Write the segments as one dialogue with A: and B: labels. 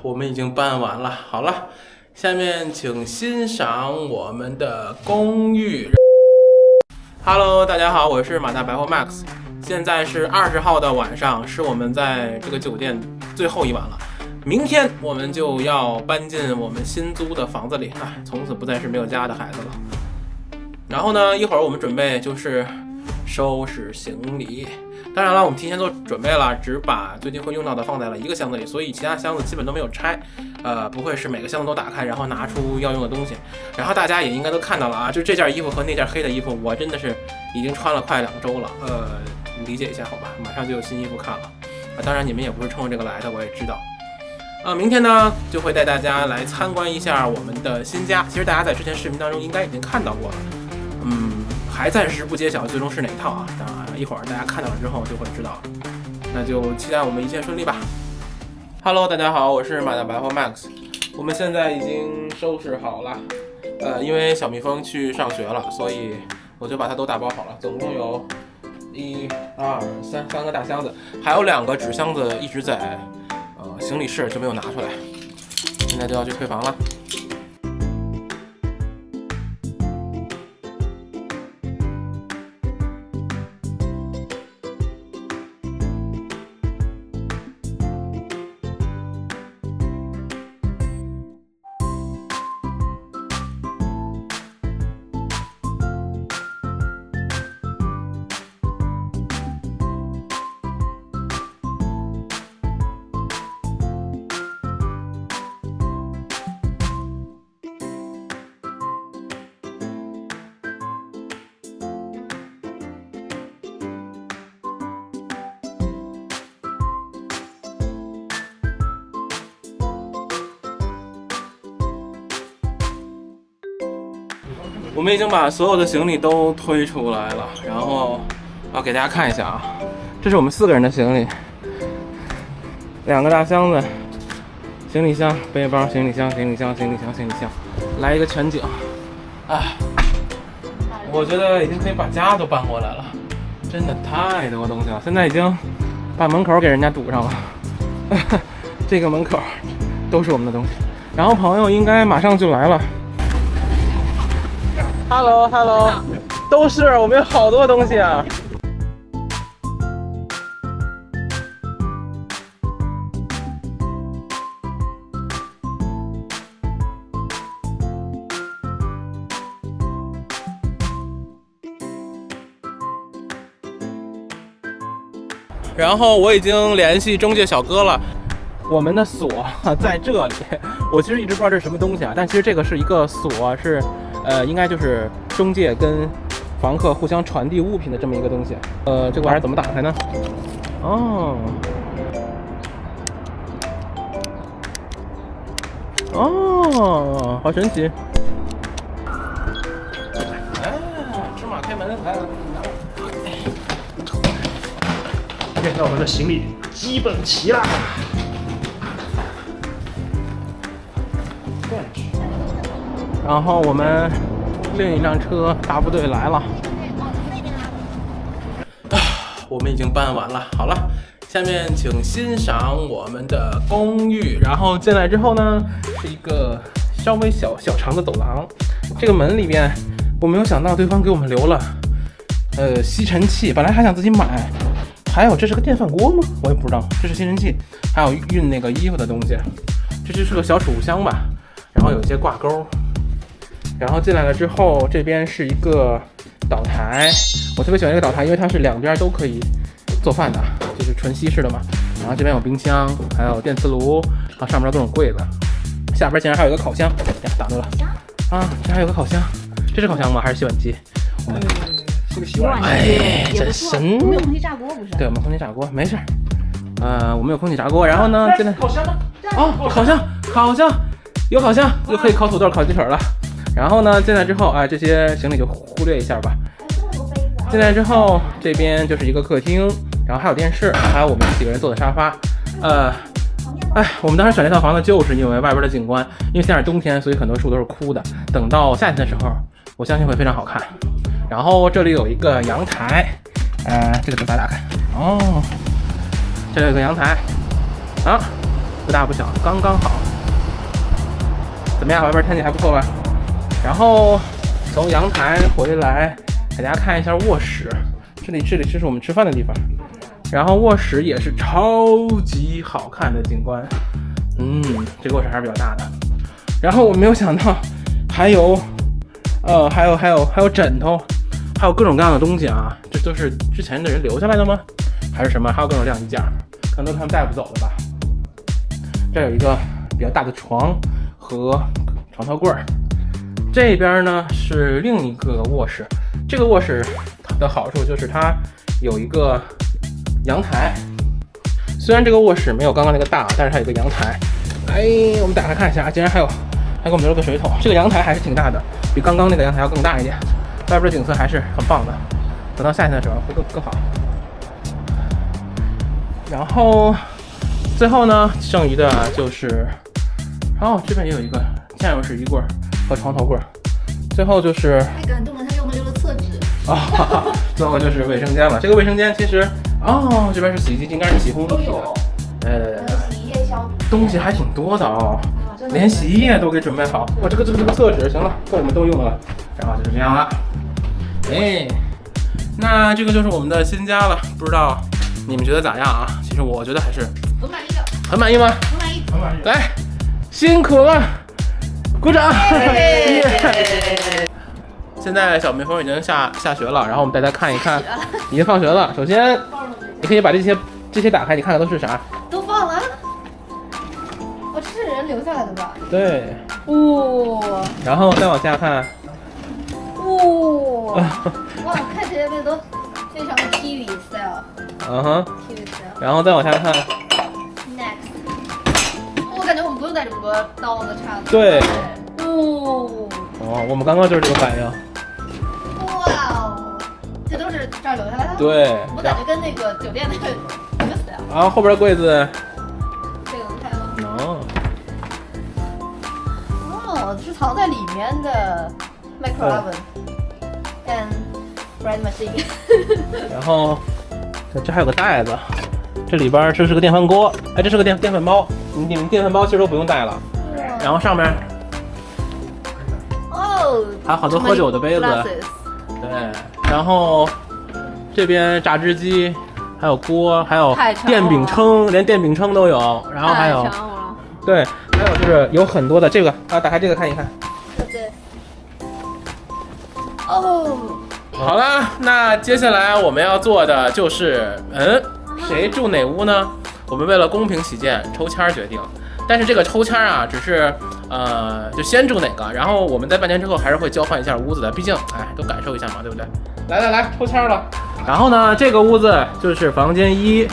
A: 我们已经搬完了。好了，下面请欣赏我们的公寓。Hello， 大家好，我是马大白货 Max。现在是20号的晚上，是我们在这个酒店最后一晚了。明天我们就要搬进我们新租的房子里，从此不再是没有家的孩子了。然后呢，一会儿我们准备就是收拾行李。当然了，我们提前做准备了，只把最近会用到的放在了一个箱子里，所以其他箱子基本都没有拆。不会是每个箱子都打开，然后拿出要用的东西。然后大家也应该都看到了啊，就这件衣服和那件黑的衣服，我真的是已经穿了快2周了。理解一下好吧，马上就有新衣服看了。当然你们也不是冲着这个来的，我也知道。明天呢就会带大家来参观一下我们的新家。其实大家在之前视频当中应该已经看到过了，还暂时不揭晓最终是哪一套啊。当然一会儿大家看到了之后就会知道了。那就期待我们一切顺利吧。Hello， 大家好，我是马大白货 Max。我们现在已经收拾好了，因为小蜜蜂去上学了，所以我就把它都打包好了。总共有1、2、3个大箱子，还有2个纸箱子一直在行李室就没有拿出来，现在就要去退房了。我们已经把所有的行李都推出来了，然后给大家看一下啊，这是我们4个人的行李，2个大箱子，行李箱、背包、行李箱、行李箱、行李箱、行李箱，来一个全景。我觉得已经可以把家都搬过来了，真的太多东西了。现在已经把门口给人家堵上了，这个门口都是我们的东西。然后朋友应该马上就来了。Hello， 都是我们有好多东西啊。然后我已经联系中介小哥了，我们的锁在这里。我其实一直不知道这是什么东西啊，但其实这个是一个锁，是应该就是中介跟房客互相传递物品的这么一个东西。这个玩意儿怎么打开呢？哦，好神奇！芝麻开门来了。
B: 现在我们的行李基本齐了。
A: 然后我们另一辆车大部队来了。我们已经搬完了。好了，下面请欣赏我们的公寓。然后进来之后呢，是一个稍微小长的走廊。这个门里面，我没有想到对方给我们留了吸尘器，本来还想自己买。还有这是个电饭锅吗？我也不知道，这是吸尘器，还有熨那个衣服的东西。这就是个小储物箱吧，然后有一些挂钩。然后进来了之后，这边是一个岛台，我特别喜欢这个岛台，因为它是2边都可以做饭的，就是纯西式的嘛。然后这边有冰箱，还有电磁炉，然后上面有各种柜子。下边竟然还有一个烤箱，打住了这还有个烤箱，这是烤箱吗？还是洗碗机？
B: 是个洗碗
A: 机，真神！
C: 我们有空气炸锅不是？
A: 对，我们空气炸锅没事。我们有空气炸锅，然后呢，现在
B: 烤箱呢？
A: 烤箱，有烤箱，又可以烤土豆、烤鸡腿了。然后呢，进来之后，这些行李就忽略一下吧。进来之后，这边就是一个客厅，然后还有电视，还有我们几个人坐的沙发。我们当时选这套房子就是因为外边的景观，因为现在是冬天，所以很多树都是枯的。等到夏天的时候，我相信会非常好看。然后这里有一个阳台，这个怎么打开？哦，这里有个阳台啊，不大不小，刚刚好。怎么样，外边天气还不错吧？然后从阳台回来，给大家看一下卧室。这是我们吃饭的地方。然后卧室也是超级好看的景观。这个卧室还是比较大的。然后我没有想到还有枕头，还有各种各样的东西啊！这都是之前的人留下来的吗？还是什么？还有各种晾衣架，可能都是他们带不走的吧。这有一个比较大的床和床头柜儿。这边呢是另一个卧室。这个卧室的好处就是它有一个阳台。虽然这个卧室没有刚刚那个大，但是它有一个阳台。我们打开看一下，竟然还给我们留了个水桶。这个阳台还是挺大的，比刚刚那个阳台要更大一点。外边的景色还是很棒的，等到夏天的时候会更好。然后最后呢，剩余的就是这边也有一个嵌入式衣柜和床头柜。最后就是
C: 太感动了，他给我们留了厕纸
A: 最后就是卫生间了。这个卫生间其实这边是洗衣机，应该是洗烘衣的。对，
C: 洗衣液消毒，
A: 东西还挺多的连洗衣液都给准备好。这个厕纸行了，够我们都用了。然后就是这样了。那这个就是我们的新家了，不知道你们觉得咋样啊？其实我觉得还是
C: 很满意的。
A: 很满意吗？
C: 很满意。
A: 来，辛苦了，鼓掌！现在小蜜蜂已经下学了，然后我们带大家看一看，已经放学了。首先，你可以把这些打开，你看看都是啥？
C: 都放了。这是人留下来的吧？
A: 对。然后再往下看。
C: 哇，看起来那都非常的 TV style。TV style。
A: 然后再往下看。
C: Next。我感觉我们不用带这么多刀子叉子。
A: 对。我们刚刚就是这个反应。
C: 这都是这儿留下来的。
A: 对。
C: 我感觉跟那个酒店那个一个 style。
A: 然后后边的柜子。
C: 这个能开吗？
A: 能。
C: 是藏在里面的 micro oven and bread machine。
A: 然后这还有个袋子，这里边这是个电饭锅，这是个电饭煲，你们电饭煲其实都不用带了。然后上面还有好多喝酒的杯子。对，然后这边榨汁机，还有锅，还有电饼铛，连电饼铛都有。然后还有对，还有就是有很多的这个打开这个看一看。好了，那接下来我们要做的就是谁住哪屋呢？我们为了公平起见抽签决定。但是这个抽签啊，只是就先住哪个，然后我们在半年之后还是会交换一下屋子的，毕竟都感受一下嘛，对不对？来，抽签了。然后呢，这个屋子就是房间1，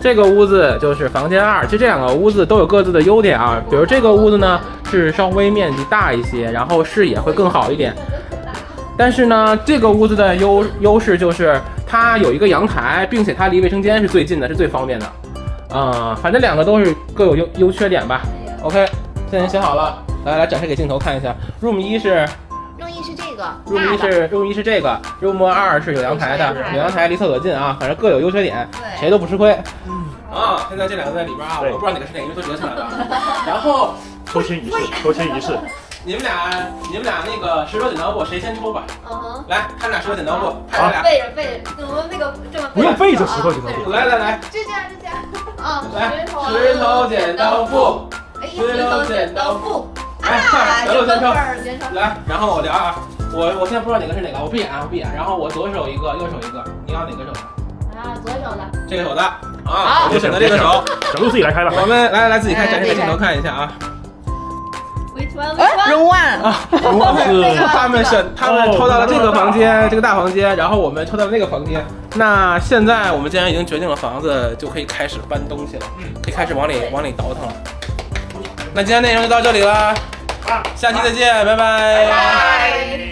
A: 这个屋子就是房间2。其实这两个屋子都有各自的优点啊，比如这个屋子呢是稍微面积大一些，然后视野会更好一点。但是呢，这个屋子的优势就是它有一个阳台，并且它离卫生间是最近的，是最方便的。反正两个都是各有优缺点吧。OK， 现在想好了，来展示给镜头看一下。Room 1是
C: 这个
A: ，Room 1是这个 ，Room 2是有阳台的，有阳台离厕所近啊，反正各有优缺点，谁都不吃亏。现在这两个在里边啊，我不知道哪个是哪个，因为都折起来了。然后
B: 抽签仪式。
A: 你们俩那个石头剪刀布，谁先抽吧？来，他们俩石头剪刀布，拍俩。
C: 背着，我们那个这么
B: 不用背着石头剪刀布。
A: 来，
C: 就这样。
A: 来，石头剪刀布，石头剪刀布。小鹿先抽。来，然后我聊啊，我现在不知道哪个是哪个，我闭眼，然后我左手一个，右手一个，你要哪个手的？
C: 左手的。
A: 这个手的我就选择这个手。
B: 小鹿自己来开吧。
A: 我们来自己开，展示给镜头看一下啊。
C: Room 1
A: 他们抽到了这个房间，这个大房间，然后我们抽到了那个房间。那现在我们既然已经决定了房子，就可以开始搬东西了，可以开始往里倒腾了。那今天内容就到这里了，下期再见，拜拜。